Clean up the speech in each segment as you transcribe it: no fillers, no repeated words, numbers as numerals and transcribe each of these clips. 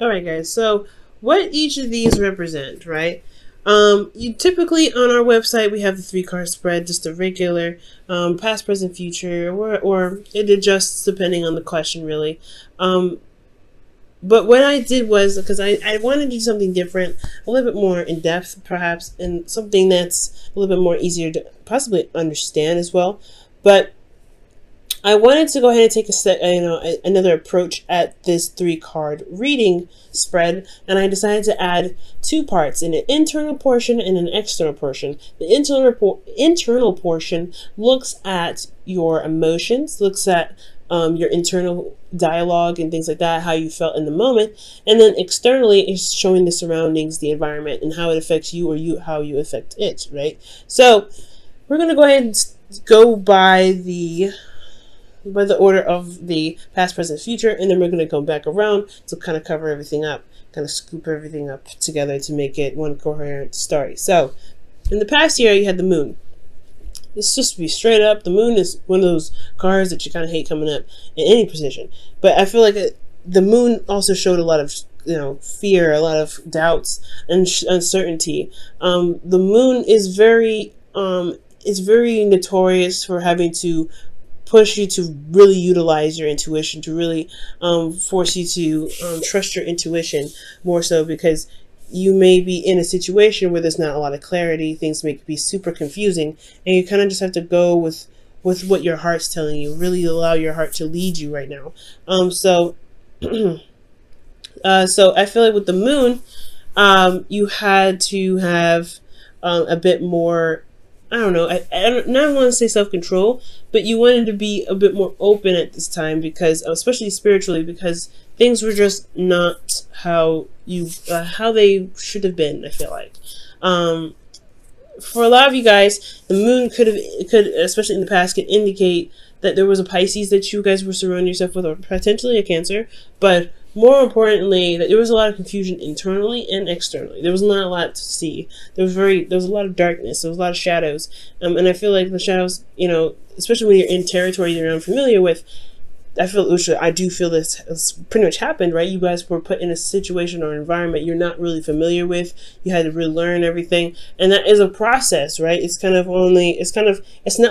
All right, guys. So, what each of these represent, right? You typically on our website we have the 3 card spread, just a regular past, present, future, or it adjusts depending on the question, really. But what I did was because I wanted to do something different, a little bit more in depth, perhaps, and something that's a little bit more easier to possibly understand as well. But I wanted to go ahead and take another approach at this 3 card reading spread, and I decided to add 2 parts, an internal portion and an external portion. The internal portion looks at your emotions, looks at your internal dialogue and things like that, how you felt in the moment, and then externally is showing the surroundings, the environment, and how it affects you, or how you affect it. Right. So we're gonna go ahead and go by the order of the past, present, future, and then we're going to go back around to kind of cover everything up, kind of scoop everything up together to make it one coherent story. So, in the past year, you had the moon. Let's just be straight up. The moon is one of those cards that you kind of hate coming up in any position. But I feel like the moon also showed a lot of fear, a lot of doubts and uncertainty. The moon is very notorious for having to push you to really utilize your intuition, to really force you to trust your intuition more so, because you may be in a situation where there's not a lot of clarity, things may be super confusing, and you kind of just have to go with what your heart's telling you, really allow your heart to lead you right now. So I feel like with the moon, you had to have a bit more, I don't know, I don't want to say self-control, but you wanted to be a bit more open at this time, because especially spiritually, because things were just not how they should have been, I feel like. For a lot of you guys, the moon could, especially in the past, could indicate that there was a Pisces that you guys were surrounding yourself with, or potentially a Cancer, but more importantly, that there was a lot of confusion internally and externally. There was not a lot to see. There was a lot of darkness. There was a lot of shadows. And I feel like the shadows, especially when you're in territory you're unfamiliar with, I do feel this has pretty much happened, right? You guys were put in a situation or environment you're not really familiar with. You had to relearn everything, and that is a process, right? It's not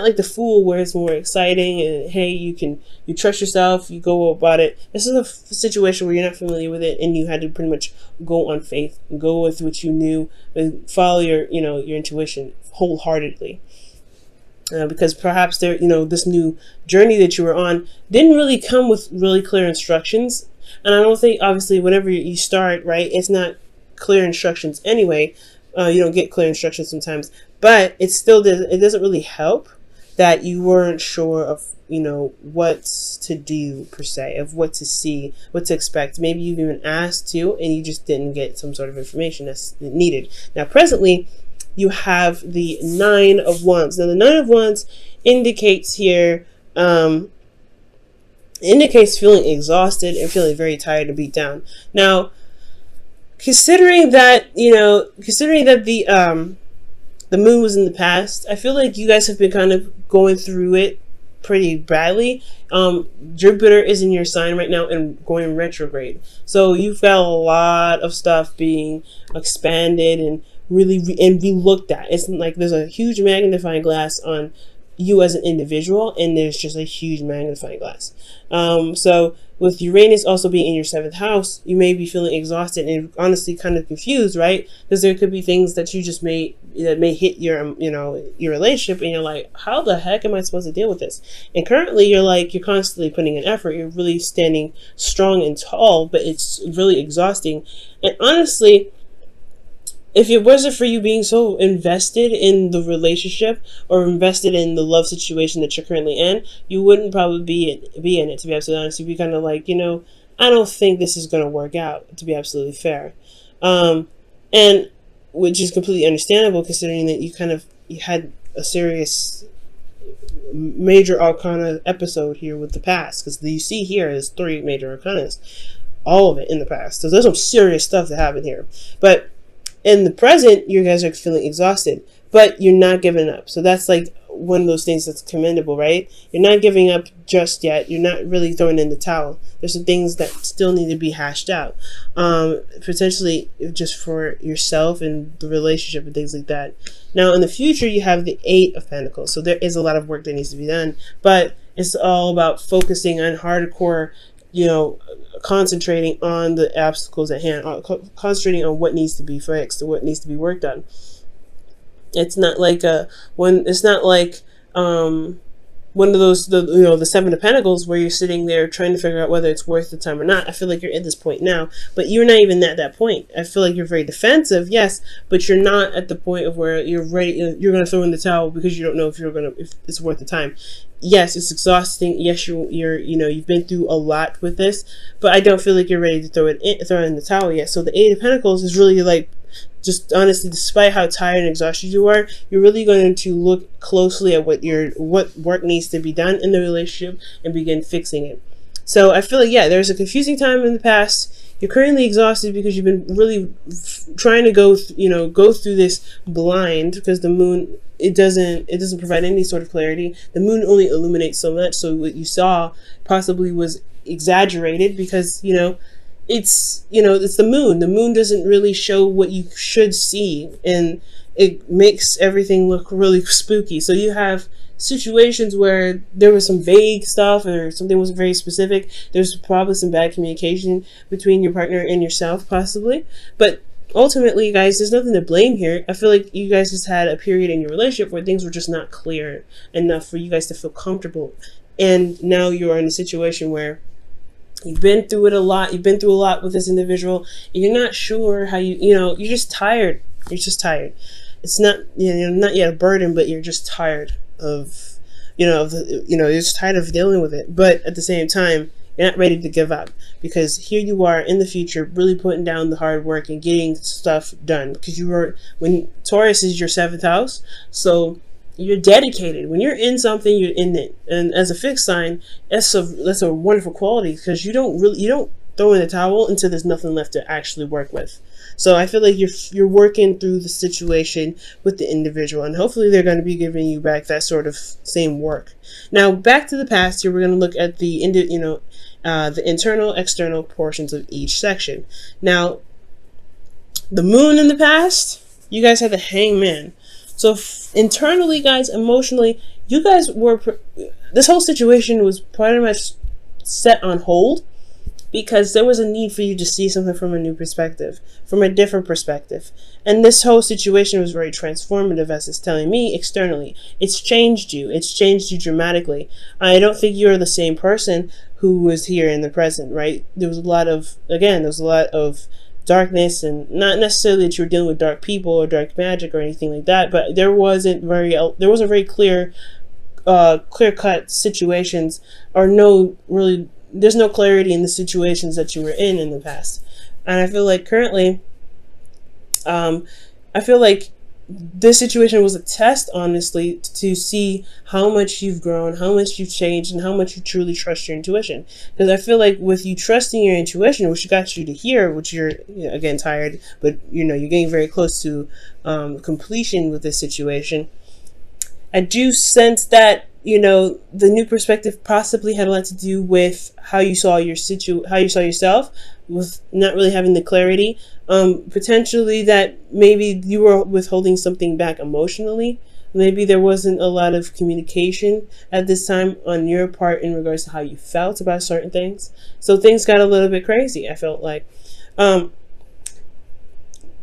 like the Fool, where it's more exciting and hey, you trust yourself, you go about it. This is a situation where you're not familiar with it, and you had to pretty much go on faith, go with what you knew, and follow your intuition wholeheartedly. Because perhaps this new journey that you were on didn't really come with really clear instructions. And I don't think, obviously, whenever you start, right, it's not clear instructions anyway. You don't get clear instructions sometimes, but it doesn't really help that you weren't sure of what to do per se, of what to see, what to expect. Maybe you've even asked to, and you just didn't get some sort of information that's needed. Now, presently, you have the 9 of Wands. Now, the 9 of Wands indicates here, indicates feeling exhausted and feeling very tired and beat down. Now, considering that the moon was in the past, I feel like you guys have been kind of going through it pretty badly. Jupiter is in your sign right now and going retrograde. So you've got a lot of stuff being expanded and really be looked at. It's like there's a huge magnifying glass on you as an individual, and there's just a huge magnifying glass. So with Uranus also being in your 7th house, you may be feeling exhausted and honestly kind of confused, right? Because there could be things that you just may hit your your relationship, and you're like, how the heck am I supposed to deal with this? And currently you're constantly putting in effort, you're really standing strong and tall, but it's really exhausting. And honestly, if it wasn't for you being so invested in the relationship or invested in the love situation that you're currently in, you wouldn't probably be in it, to be absolutely honest. You'd be kind of like, I don't think this is going to work out, to be absolutely fair. And which is completely understandable, considering that you had a serious major arcana episode here with the past, because you see here is 3 major arcanas, all of it in the past. So there's some serious stuff that happened here. But in the present, you guys are feeling exhausted, but you're not giving up. So that's like one of those things that's commendable, right? You're not giving up just yet. You're not really throwing in the towel. There's some things that still need to be hashed out, potentially just for yourself and the relationship and things like that. Now, in the future, you have the Eight of Pentacles. So there is a lot of work that needs to be done, but it's all about focusing on hardcore, concentrating on the obstacles at hand, concentrating on what needs to be fixed and what needs to be worked on. It's not like one of those, the Seven of Pentacles, where you're sitting there trying to figure out whether it's worth the time or not. I feel like you're at this point now, but you're not even at that point. I feel like you're very defensive, yes, but you're not at the point of where you're ready. You're going to throw in the towel because you don't know if it's worth the time. Yes, it's exhausting. Yes, you've been through a lot with this, but I don't feel like you're ready to throw in the towel yet. So the Eight of Pentacles is really like, just honestly, despite how tired and exhausted you are, you're really going to look closely at what work needs to be done in the relationship and begin fixing it. So I feel like, yeah, there's a confusing time in the past. You're currently exhausted because you've been really trying to go through this blind, because the moon, it doesn't provide any sort of clarity. The moon only illuminates so much. So what you saw possibly was exaggerated because, it's the moon. The moon doesn't really show what you should see, and it makes everything look really spooky. So you have situations where there was some vague stuff or something wasn't very specific. There's probably some bad communication between your partner and yourself, possibly. But ultimately, guys, there's nothing to blame here. I feel like you guys just had a period in your relationship where things were just not clear enough for you guys to feel comfortable. And now you are in a situation where you've been through it a lot. You've been through a lot with this individual. And you're not sure how you're just tired. You're just tired. It's not, you're not yet a burden, but you're just tired of, you're just tired of dealing with it. But at the same time, you're not ready to give up, because here you are in the future, really putting down the hard work and getting stuff done, because when Taurus is your 7th house. So you're dedicated. When you're in something, you're in it. And as a fixed sign, that's a wonderful quality, because you don't throw in the towel until there's nothing left to actually work with. So I feel like you're working through the situation with the individual, and hopefully they're going to be giving you back that sort of same work. Now, back to the past here, we're going to look at the internal, external portions of each section. Now, the moon in the past, you guys had the Hangman. So internally, guys, emotionally, you guys this whole situation was pretty much set on hold, because there was a need for you to see something from a new perspective, from a different perspective. And this whole situation was very transformative, as it's telling me externally. It's changed you. It's changed you dramatically. I don't think you're the same person who was here in the present, right? There was a lot of darkness, and not necessarily that you were dealing with dark people or dark magic or anything like that, but there wasn't very clear-cut situations, or there's no clarity in the situations that you were in the past. And I feel like currently, this situation was a test, honestly, to see how much you've grown, how much you've changed, and how much you truly trust your intuition. Because I feel like with you trusting your intuition, which got you to here, which you're, again, tired, but you're getting very close to completion with this situation. I do sense that, the new perspective possibly had a lot to do with how you saw yourself, with not really having the clarity. Potentially that maybe you were withholding something back emotionally. Maybe there wasn't a lot of communication at this time on your part in regards to how you felt about certain things. So things got a little bit crazy, I felt like.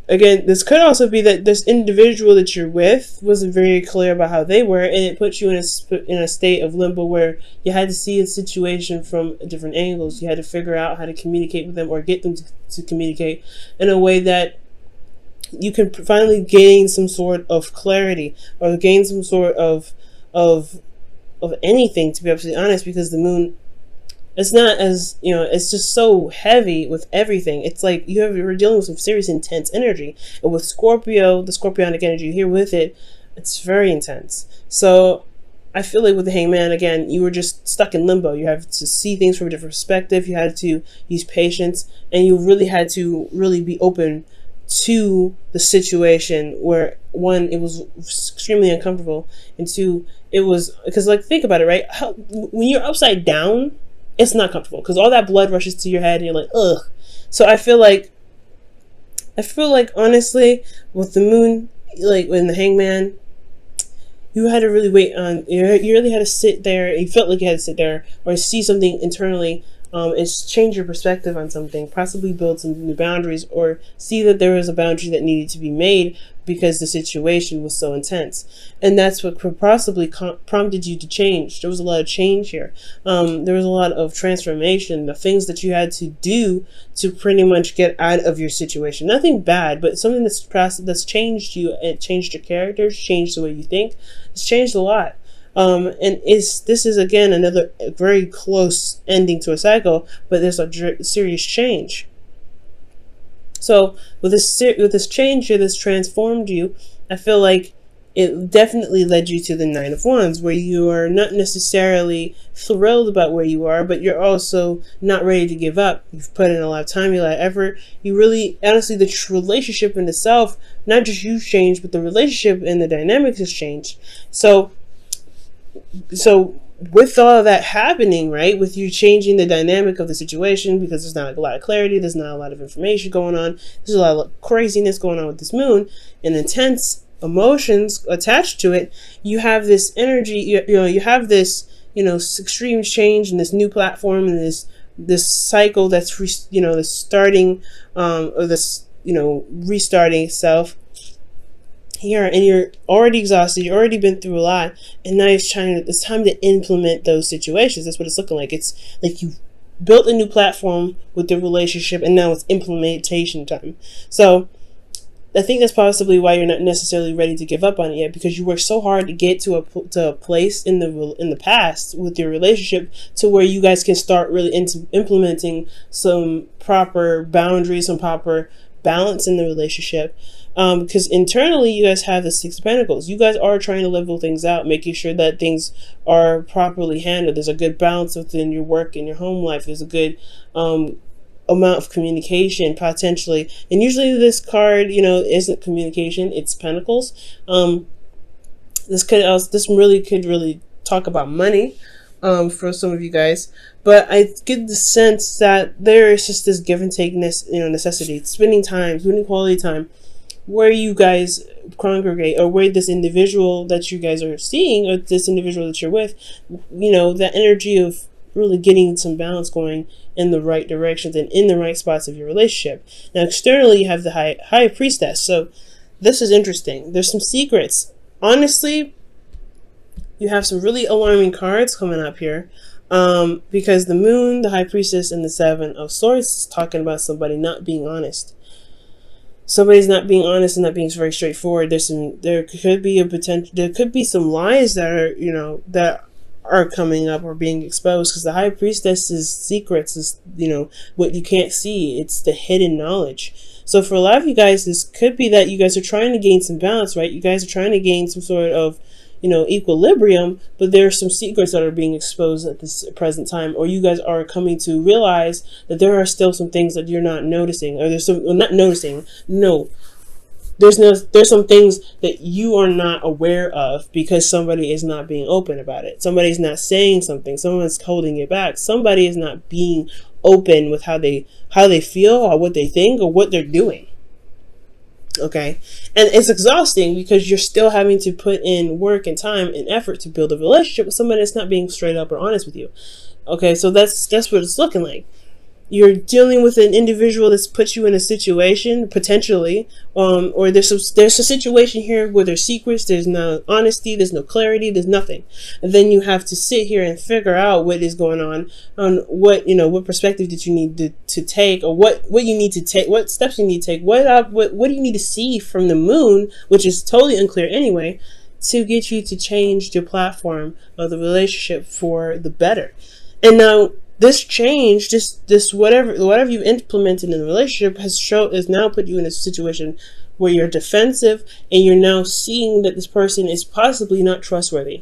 Again, this could also be that this individual that you're with wasn't very clear about how they were, and it put you in a state of limbo where you had to see a situation from different angles. You had to figure out how to communicate with them, or get them to communicate in a way that you can finally gain some sort of clarity, or gain some sort of anything, to be absolutely honest, because the moon, it's not as, it's just so heavy with everything. It's like you're dealing with some serious intense energy. And with Scorpio, the Scorpionic energy here with it, it's very intense. So I feel like with the Hangman, again, you were just stuck in limbo. You have to see things from a different perspective. You had to use patience, and you really had to be open to the situation where, one, it was extremely uncomfortable, and two, it was because, like, think about it, right? When you're upside down, it's not comfortable because all that blood rushes to your head and you're like, ugh. So I feel like honestly, with the moon, like in the hangman, you had to really wait on, you really had to sit there. You felt like you had to sit there or see something internally, and change your perspective on something, possibly build some new boundaries, or see that there was a boundary that needed to be made because the situation was so intense. And that's what could possibly prompted you to change. There was a lot of change here. There was a lot of transformation, the things that you had to do to pretty much get out of your situation. Nothing bad, but something that's changed you. It changed your character, changed the way you think. It's changed a lot. And this is again another very close ending to a cycle, but there's a serious change. So with this change here that's transformed you, I feel like it definitely led you to the Nine of Wands, where you are not necessarily thrilled about where you are, but you're also not ready to give up. You've put in a lot of time, a lot of effort. You really, honestly, the relationship in itself, not just you've changed, but the relationship and the dynamics has changed. So with all of that happening, right, with you changing the dynamic of the situation, because there's not a lot of clarity, there's not a lot of information going on, there's a lot of craziness going on with this moon and intense emotions attached to it, you have this energy, you have this, extreme change and this new platform and this cycle that's this starting, or this, restarting itself here, and you're already exhausted, you've already been through a lot, and now it's time to implement those situations. That's what it's looking like. It's like you've built a new platform with the relationship, and now it's implementation time. So I think that's possibly why you're not necessarily ready to give up on it yet, because you worked so hard to get to a place in the past with your relationship to where you guys can start really implementing some proper boundaries, some proper balance in the relationship. Because internally you guys have the Six of Pentacles. You guys are trying to level things out, making sure that things are properly handled. There's a good balance within your work and your home life. There's a good amount of communication potentially. And usually this card, isn't communication, it's Pentacles. This really could talk about money for some of you guys. But I get the sense that there is just this give and take necessity, spending quality time, where you guys congregate, or where this individual that you guys are seeing, or this individual that you're with, that energy of really getting some balance going in the right directions and in the right spots of your relationship. Now externally you have the high priestess. So this is interesting. There's some secrets. Honestly, you have some really alarming cards coming up here. Because the moon, the high priestess, and the Seven of Swords is talking about somebody not being honest. Somebody's not being honest and not being very straightforward. There could be some lies that are, that are coming up or being exposed, because the high priestess's secrets is, what you can't see. It's the hidden knowledge. So for a lot of you guys, this could be that you guys are trying to gain some balance, right? You guys are trying to gain some sort of, equilibrium, but there are some secrets that are being exposed at this present time, or you guys are coming to realize that there are still some things that you're not noticing, or there's some things that you are not aware of because somebody is not being open about it. Somebody's not saying something. Someone's holding it back. Somebody is not being open with how they feel, or what they think, or what they're doing. Okay, and it's exhausting because you're still having to put in work and time and effort to build a relationship with somebody that's not being straight up or honest with you. Okay, so that's what it's looking like. You're dealing with an individual that's put you in a situation potentially, or there's a situation here where there's secrets, there's no honesty, there's no clarity, there's nothing, and then you have to sit here and figure out what is going on what perspective did you need to take, or what you need to take, what steps you need to take, what do you need to see from the moon, which is totally unclear anyway, to get you to change your platform of the relationship for the better. And now this change, this whatever you've implemented in the relationship has now put you in a situation where you're defensive, and you're now seeing that this person is possibly not trustworthy.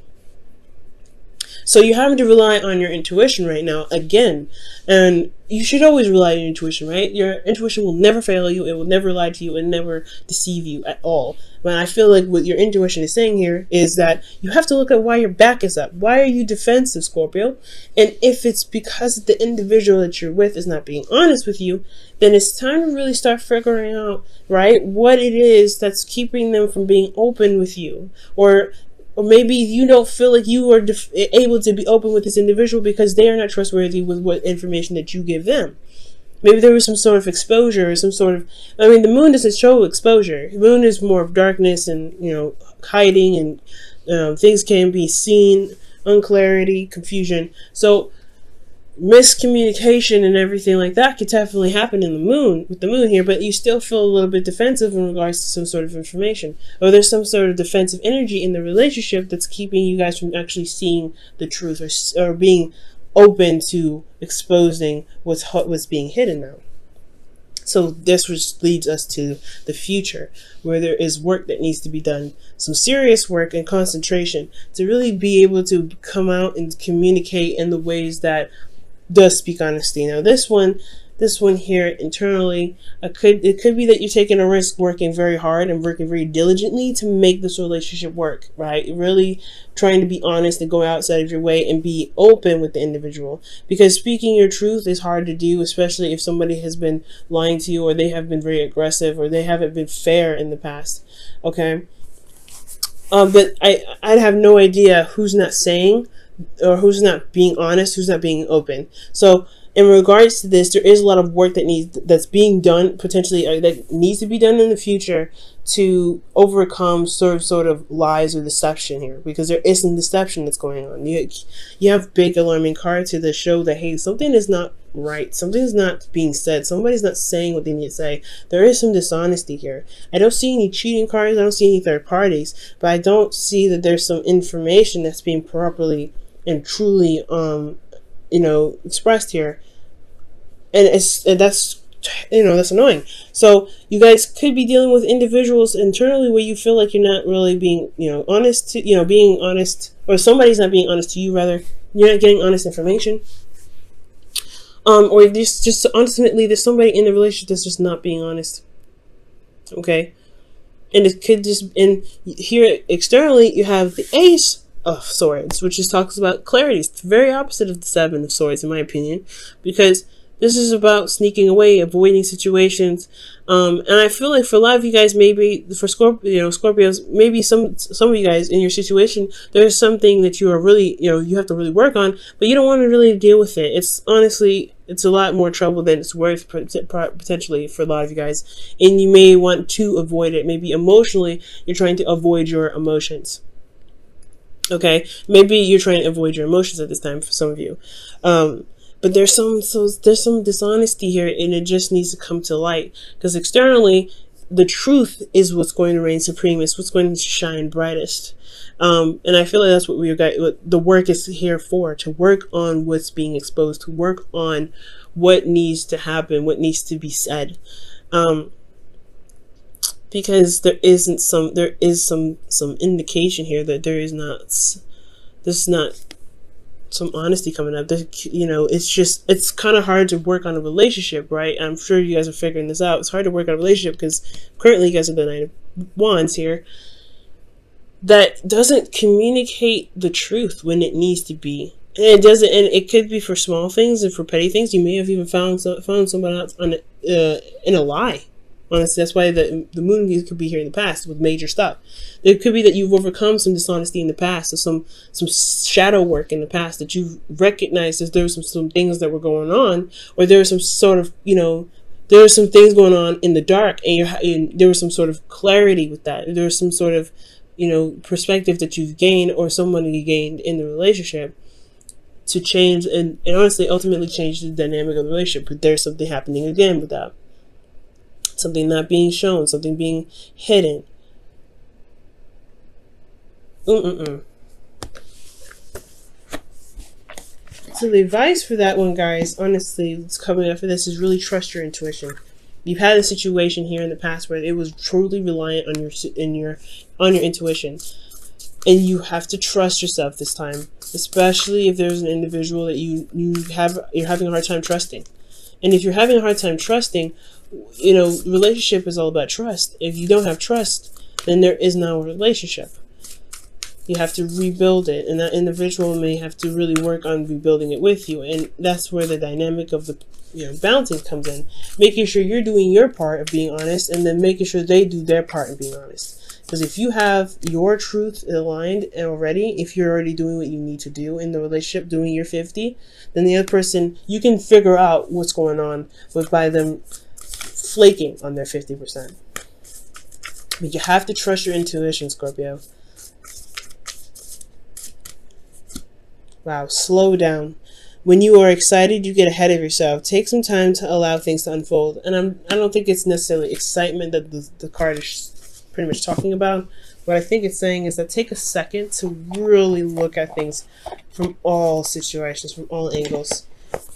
So you're having to rely on your intuition right now again. And you should always rely on your intuition, right? Your intuition will never fail you. It will never lie to you and never deceive you at all. But I feel like what your intuition is saying here is that you have to look at why your back is up. Why are you defensive, Scorpio? And if it's because the individual that you're with is not being honest with you, then it's time to really start figuring out, right, what it is that's keeping them from being open with you. Or maybe you don't feel like you are able to be open with this individual because they are not trustworthy with what information that you give them. Maybe there was some sort of exposure or some sort of, I mean, the moon doesn't show exposure. The moon is more of darkness and, hiding, and things can be seen, unclarity, confusion. So miscommunication and everything like that could definitely happen in the moon, with the moon here, but you still feel a little bit defensive in regards to some sort of information, or there's some sort of defensive energy in the relationship that's keeping you guys from actually seeing the truth, or being open to exposing what's being hidden now. So this which leads us to the future, where there is work that needs to be done, some serious work and concentration to really be able to come out and communicate in the ways that does speak honesty. Now this one here internally, it could be that you're taking a risk, working very hard and working very diligently to make this relationship work, right? Really trying to be honest and go outside of your way and be open with the individual, because speaking your truth is hard to do, especially if somebody has been lying to you, or they have been very aggressive, or they haven't been fair in the past. Okay. But I'd have no idea who's not saying, or who's not being honest, who's not being open. So in regards to this, there is a lot of work that's being done, potentially, that needs to be done in the future to overcome sort of lies or deception here, because there is some deception that's going on. You have big alarming cards to the show that, hey, something is not right, something is not being said, somebody's not saying what they need to say. There is some dishonesty here. I don't see any cheating cards, I don't see any third parties, but I don't see that there's some information that's being properly and truly expressed here, and that's annoying. So you guys could be dealing with individuals internally where you feel like you're not really being honest to being honest, or somebody's not being honest to you, rather. You're not getting honest information, or just ultimately there's somebody in the relationship that's just not being honest. Okay, and it could just, and here externally you have the Ace of Swords, which just talks about clarity. It's the very opposite of the Seven of Swords, in my opinion, because this is about sneaking away, avoiding situations. And I feel like for a lot of you guys, maybe for Scorpios, maybe some of you guys in your situation, there's something that you are really, you have to really work on, but you don't want to really deal with it. It's honestly, it's a lot more trouble than it's worth potentially for a lot of you guys. And you may want to avoid it. Maybe emotionally, you're trying to avoid your emotions. Okay, maybe you're trying to avoid your emotions at this time for some of you, but there's some dishonesty here, and it just needs to come to light, because externally, the truth is what's going to reign supreme. It's what's going to shine brightest, and I feel like that's what what the work is here for: to work on what's being exposed, to work on what needs to happen, what needs to be said. Because there is some indication here that there's not some honesty coming up. It's kind of hard to work on a relationship, right? I'm sure you guys are figuring this out. It's hard to work on a relationship because currently you guys are the Knight of Wands here, that doesn't communicate the truth when it needs to be. And it doesn't, and it could be for small things and for petty things. You may have even found someone else in a lie. Honestly, that's why the moon could be here in the past with major stuff. It could be that you've overcome some dishonesty in the past, or some shadow work in the past, that you've recognized that there were some things that were going on, or there was some sort of, there were some things going on in the dark, and there was some sort of clarity with that. There was some sort of, perspective that you've gained, or somebody gained in the relationship, to change and honestly ultimately change the dynamic of the relationship. But there's something happening again with that. Something not being shown, something being hidden. So the advice for that one, guys, honestly, it's coming up for this, is really trust your intuition. You've had a situation here in the past where it was truly reliant on your intuition. And you have to trust yourself this time, especially if there's an individual that you're having a hard time trusting. And if you're having a hard time trusting, relationship is all about trust. If you don't have trust, then there is no relationship. You have to rebuild it, and that individual may have to really work on rebuilding it with you. And that's where the dynamic of the balancing comes in, making sure you're doing your part of being honest, and then making sure they do their part in being honest. Because if you have your truth aligned already, if you're already doing what you need to do in the relationship, doing your 50, then the other person, you can figure out what's going on by them flaking on their 50%. But you have to trust your intuition, Scorpio. Wow, slow down. When you are excited, you get ahead of yourself. Take some time to allow things to unfold. And I don't think it's necessarily excitement that the card is pretty much talking about. What I think it's saying is that take a second to really look at things from all situations, from all angles.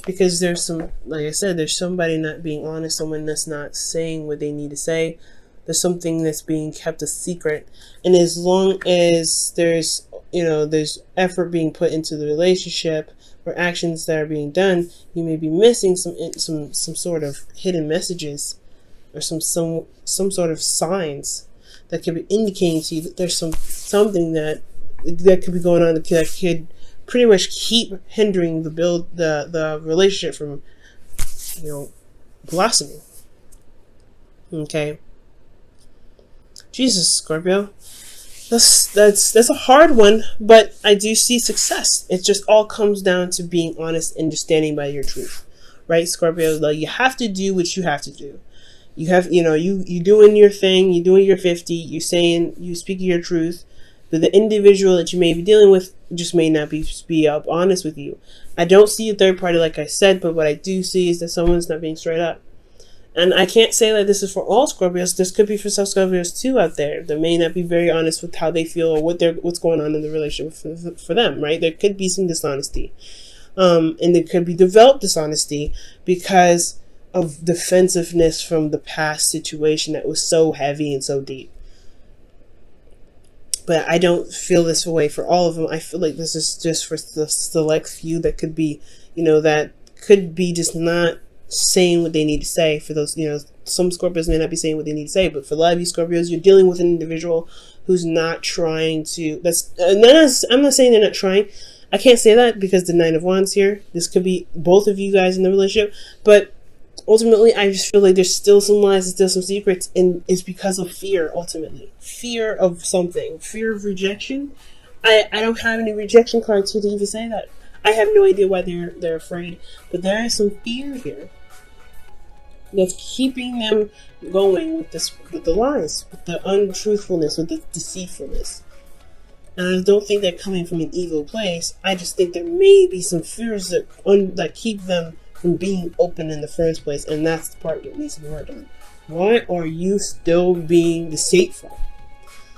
Because there's some, like I said, there's somebody not being honest, someone that's not saying what they need to say. There's something that's being kept a secret. And as long as there's effort being put into the relationship or actions that are being done, you may be missing some sort of hidden messages or some sort of signs that could be indicating to you that there's something that could be going on that could pretty much keep hindering the relationship from blossoming. Okay. Jesus, Scorpio. That's a hard one, but I do see success. It just all comes down to being honest and just standing by your truth. Right, Scorpio? Like, you have to do what you have to do. You have, you doing your thing, you doing your 50, you speaking your truth, but the individual that you may be dealing with just may not be up honest with you. I don't see a third party, like I said, but what I do see is that someone's not being straight up. And I can't say that this is for all Scorpios. This could be for some Scorpios too out there that may not be very honest with how they feel or what's going on in the relationship for them, right? There could be some dishonesty. And there could be developed dishonesty because of defensiveness from the past situation that was so heavy and so deep. But I don't feel this way for all of them. I feel like this is just for the select few that could be, that could be just not saying what they need to say. For those, some Scorpios may not be saying what they need to say, but for a lot of you Scorpios, you're dealing with an individual who's not trying to, I'm not saying they're not trying. I can't say that because the Nine of Wands here, this could be both of you guys in the relationship, but ultimately I just feel like there's still some lies and still some secrets, and it's because of fear. Ultimately fear of something, fear of rejection. I don't have any rejection cards here to even say that. I have no idea why they're afraid, but there is some fear here that's keeping them going with the lies, with the untruthfulness, with the deceitfulness. And I don't think they're coming from an evil place. I just think there may be some fears that keep them from being open in the first place, and that's the part that needs to be worked on. Why are you still being deceitful?